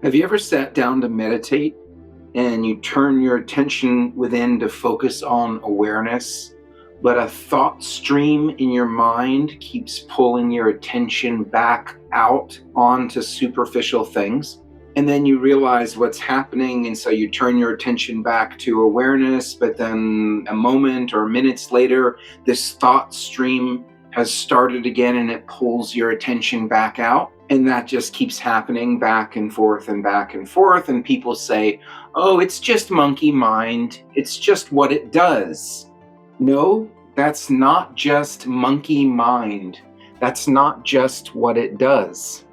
Have you ever sat down to meditate and you turn your attention within to focus on awareness, but a thought stream in your mind keeps pulling your attention back out onto superficial things? And then you realize what's happening, and so you turn your attention back to awareness, but then a moment or minutes later, this thought stream has started again and it pulls your attention back out. And that just keeps happening back and forth and back and forth. And people say, oh, it's just monkey mind. It's just what it does. No, that's not just monkey mind. That's not just what it does.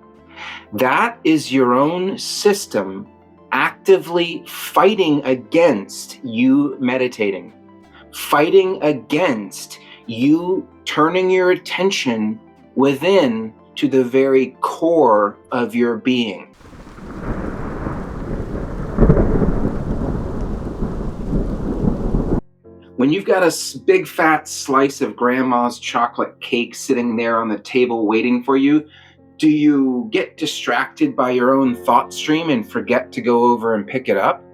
That is your own system actively fighting against you meditating, fighting against you turning your attention within to the very core of your being. When you've got a big fat slice of grandma's chocolate cake sitting there on the table waiting for you, do you get distracted by your own thought stream and forget to go over and pick it up?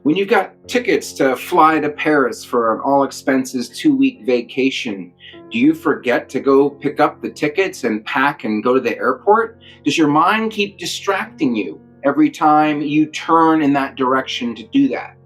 When you've got tickets to fly to Paris for an all-expenses 2-week vacation, do you forget to go pick up the tickets and pack and go to the airport? Does your mind keep distracting you every time you turn in that direction to do that?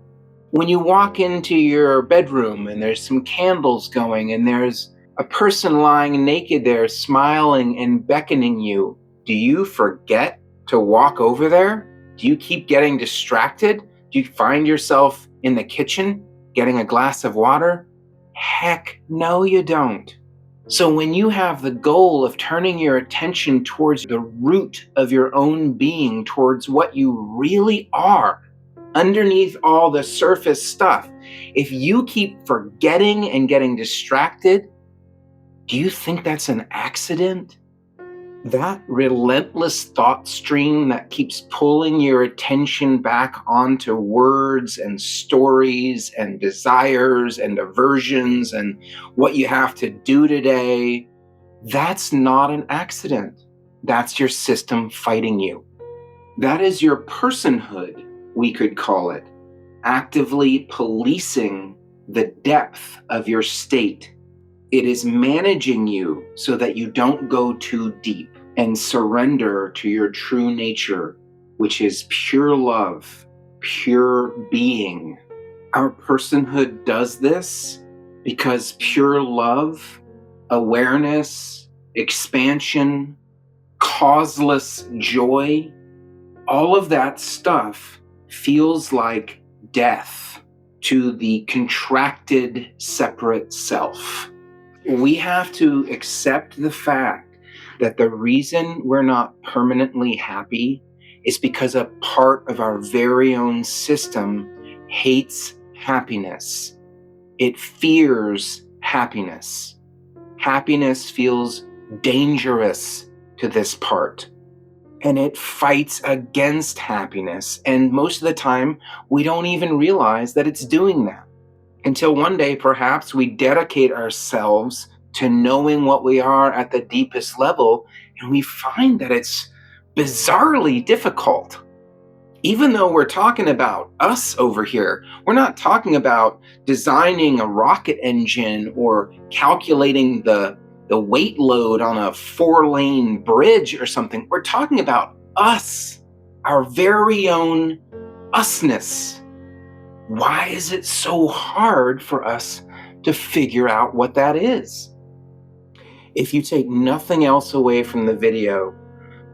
When you walk into your bedroom and there's some candles going and there's a person lying naked there smiling and beckoning you, do you forget to walk over there? Do you keep getting distracted? Do you find yourself in the kitchen getting a glass of water? Heck, no, you don't. So when you have the goal of turning your attention towards the root of your own being, towards what you really are, underneath all the surface stuff, if you keep forgetting and getting distracted, do you think that's an accident? That relentless thought stream that keeps pulling your attention back onto words and stories and desires and aversions and what you have to do today, that's not an accident. That's your system fighting you. That is your personhood, we could call it, actively policing the depth of your state. It is managing you so that you don't go too deep and surrender to your true nature, which is pure love, pure being. Our personhood does this because pure love, awareness, expansion, causeless joy, all of that stuff feels like death to the contracted, separate self. We have to accept the fact that the reason we're not permanently happy is because a part of our very own system hates happiness. It fears happiness. Happiness feels dangerous to this part, and it fights against happiness. And most of the time, we don't even realize that it's doing that. Until one day, perhaps, we dedicate ourselves to knowing what we are at the deepest level, and we find that it's bizarrely difficult. Even though we're talking about us over here, we're not talking about designing a rocket engine or calculating the weight load on a 4-lane bridge or something. We're talking about us, our very own usness. Why is it so hard for us to figure out what that is? If you take nothing else away from the video,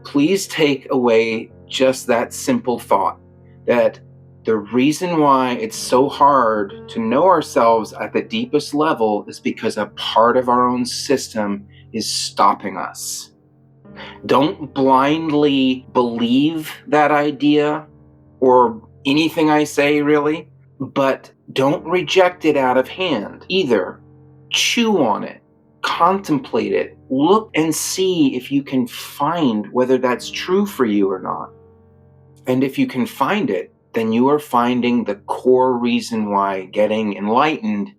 please take away just that simple thought, that the reason why it's so hard to know ourselves at the deepest level is because a part of our own system is stopping us. Don't blindly believe that idea or anything I say, really. But don't reject it out of hand either. Chew on it, contemplate it, look and see if you can find whether that's true for you or not. And if you can find it, then you are finding the core reason why getting enlightened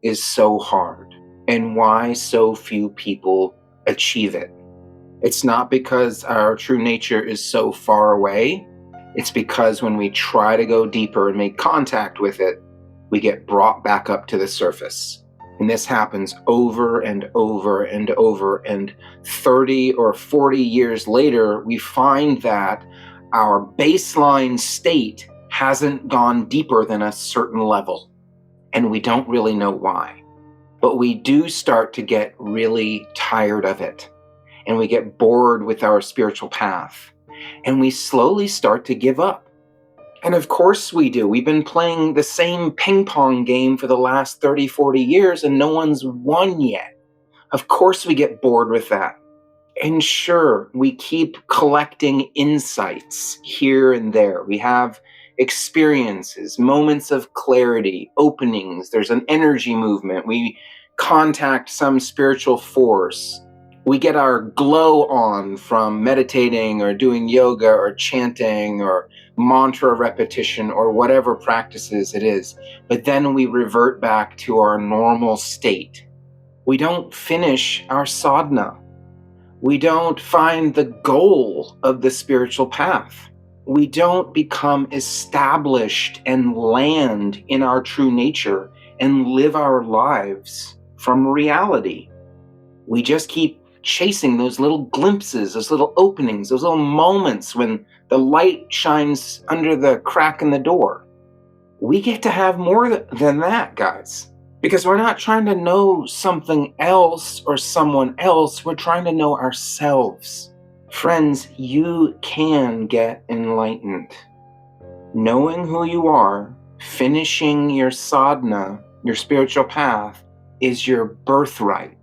is so hard and why so few people achieve it. It's not because our true nature is so far away. It's because when we try to go deeper and make contact with it, we get brought back up to the surface. And this happens over and over and over. And 30 or 40 years later, we find that our baseline state hasn't gone deeper than a certain level. And we don't really know why. But we do start to get really tired of it. And we get bored with our spiritual path. And we slowly start to give up. And of course we do. We've been playing the same ping pong game for the last 30, 40 years, and no one's won yet. Of course we get bored with that. And sure, we keep collecting insights here and there. We have experiences, moments of clarity, openings. There's an energy movement. We contact some spiritual force. We get our glow on from meditating or doing yoga or chanting or mantra repetition or whatever practices it is. But then we revert back to our normal state. We don't finish our sadhana. We don't find the goal of the spiritual path. We don't become established and land in our true nature and live our lives from reality. We just keep chasing those little glimpses, those little openings, those little moments when the light shines under the crack in the door. We get to have more than that, guys, because we're not trying to know something else or someone else. We're trying to know ourselves. Friends, you can get enlightened. Knowing who you are, finishing your sadhana, your spiritual path, is your birthright.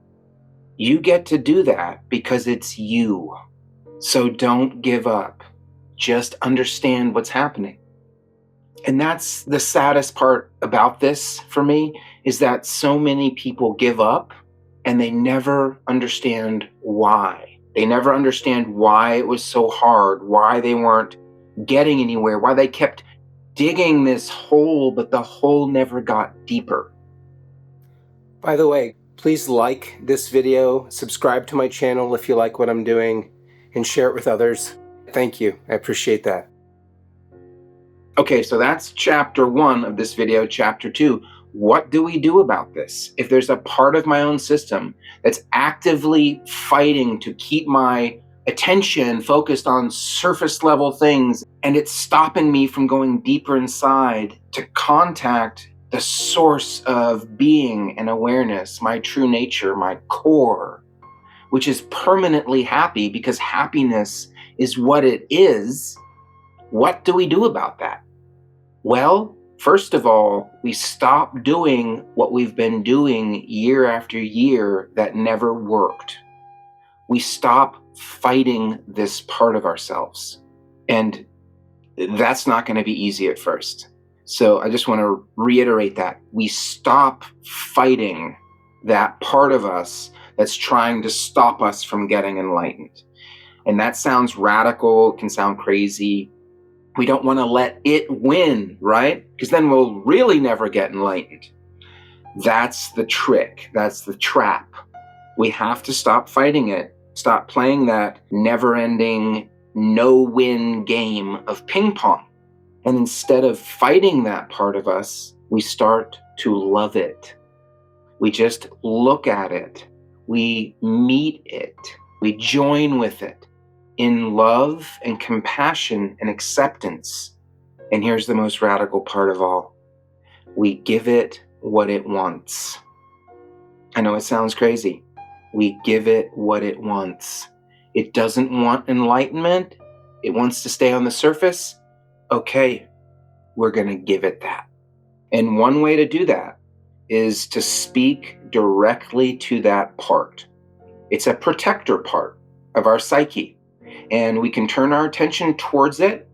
You get to do that because it's you. So don't give up. Just understand what's happening. And that's the saddest part about this for me, is that so many people give up and they never understand why. They never understand why it was so hard, why they weren't getting anywhere, why they kept digging this hole, but the hole never got deeper. By the way, please like this video, subscribe to my channel if you like what I'm doing, and share it with others. Thank you. I appreciate that. Okay, so that's chapter 1 of this video. Chapter 2, what do we do about this? If there's a part of my own system that's actively fighting to keep my attention focused on surface level things, and it's stopping me from going deeper inside to contact the source of being and awareness, my true nature, my core, which is permanently happy because happiness is what it is, what do we do about that? Well, first of all, we stop doing what we've been doing year after year that never worked. We stop fighting this part of ourselves. And that's not going to be easy at first. So I just want to reiterate that. We stop fighting that part of us that's trying to stop us from getting enlightened. And that sounds radical, can sound crazy. We don't want to let it win, right? Because then we'll really never get enlightened. That's the trick. That's the trap. We have to stop fighting it. Stop playing that never-ending, no-win game of ping pong. And instead of fighting that part of us, we start to love it. We just look at it. We meet it. We join with it in love and compassion and acceptance. And here's the most radical part of all. We give it what it wants. I know it sounds crazy. We give it what it wants. It doesn't want enlightenment. It wants to stay on the surface. Okay, we're going to give it that. And one way to do that is to speak directly to that part. It's a protector part of our psyche. And we can turn our attention towards it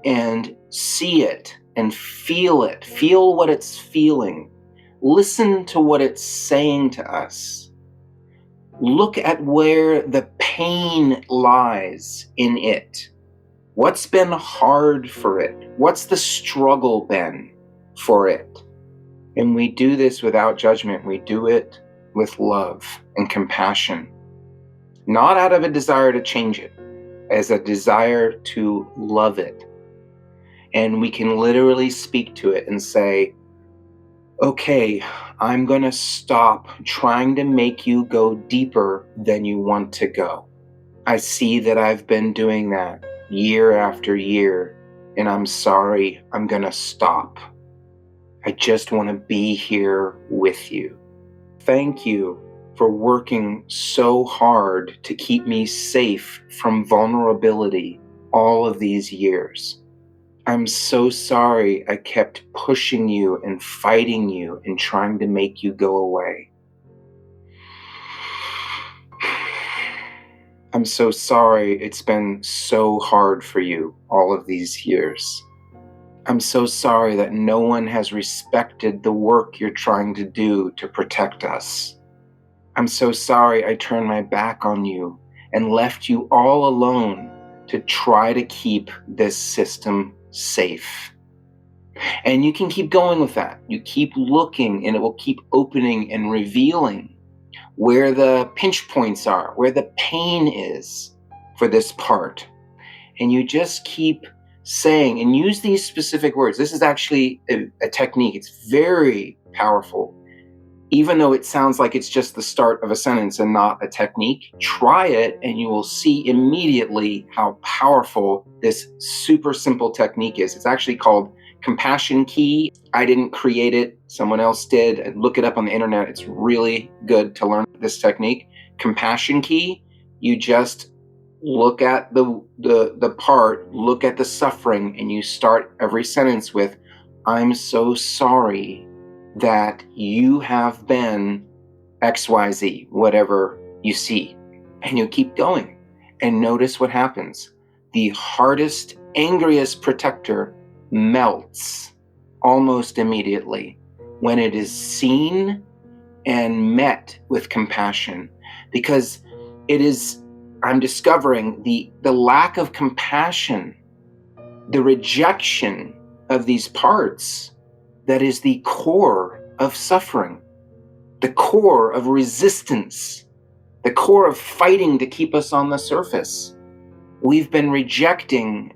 and see it and feel it. Feel what it's feeling. Listen to what it's saying to us. Look at where the pain lies in it. What's been hard for it? What's the struggle been for it? And we do this without judgment. We do it with love and compassion. Not out of a desire to change it, as a desire to love it. And we can literally speak to it and say, okay, I'm going to stop trying to make you go deeper than you want to go. I see that I've been doing that year after year, and I'm sorry. I'm going to stop. I just want to be here with you. Thank you for working so hard to keep me safe from vulnerability all of these years. I'm so sorry I kept pushing you and fighting you and trying to make you go away. I'm so sorry it's been so hard for you all of these years. I'm so sorry that no one has respected the work you're trying to do to protect us. I'm so sorry I turned my back on you and left you all alone to try to keep this system safe. And you can keep going with that. You keep looking, and it will keep opening and revealing where the pinch points are, where the pain is for this part. And you just keep saying and use these specific words. This is actually a technique. It's very powerful. Even though it sounds like it's just the start of a sentence and not a technique, try it and you will see immediately how powerful this super simple technique is. It's actually called Compassion Key. I didn't create it, someone else did. Look it up on the internet. It's really good to learn this technique. Compassion Key, you just look at the part, look at the suffering, and you start every sentence with, I'm so sorry that you have been XYZ, whatever you see. And you keep going and notice what happens. The hardest, angriest protector melts almost immediately when it is seen and met with compassion, because it is, I'm discovering the lack of compassion, the rejection of these parts, that is the core of suffering, the core of resistance, the core of fighting to keep us on the surface. We've been rejecting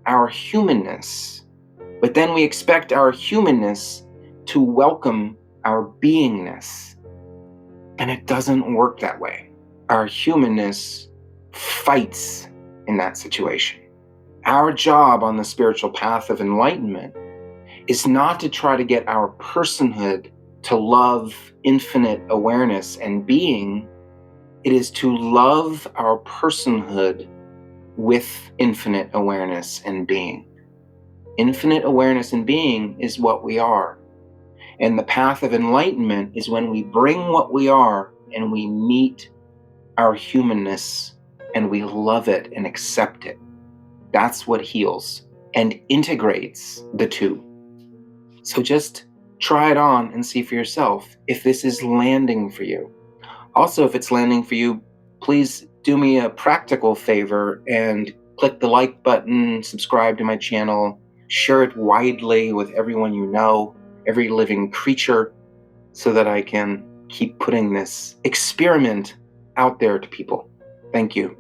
our humanness, but then we expect our humanness to welcome our beingness. And it doesn't work that way. Our humanness fights in that situation. Our job on the spiritual path of enlightenment is not to try to get our personhood to love infinite awareness and being. It is to love our personhood with infinite awareness and being. Infinite awareness and being is what we are. And the path of enlightenment is when we bring what we are and we meet our humanness and we love it and accept it. That's what heals and integrates the two. So just try it on and see for yourself if this is landing for you. Also, if it's landing for you, please do me a practical favor and click the like button, subscribe to my channel, share it widely with everyone you know, every living creature, so that I can keep putting this experiment out there to people. Thank you.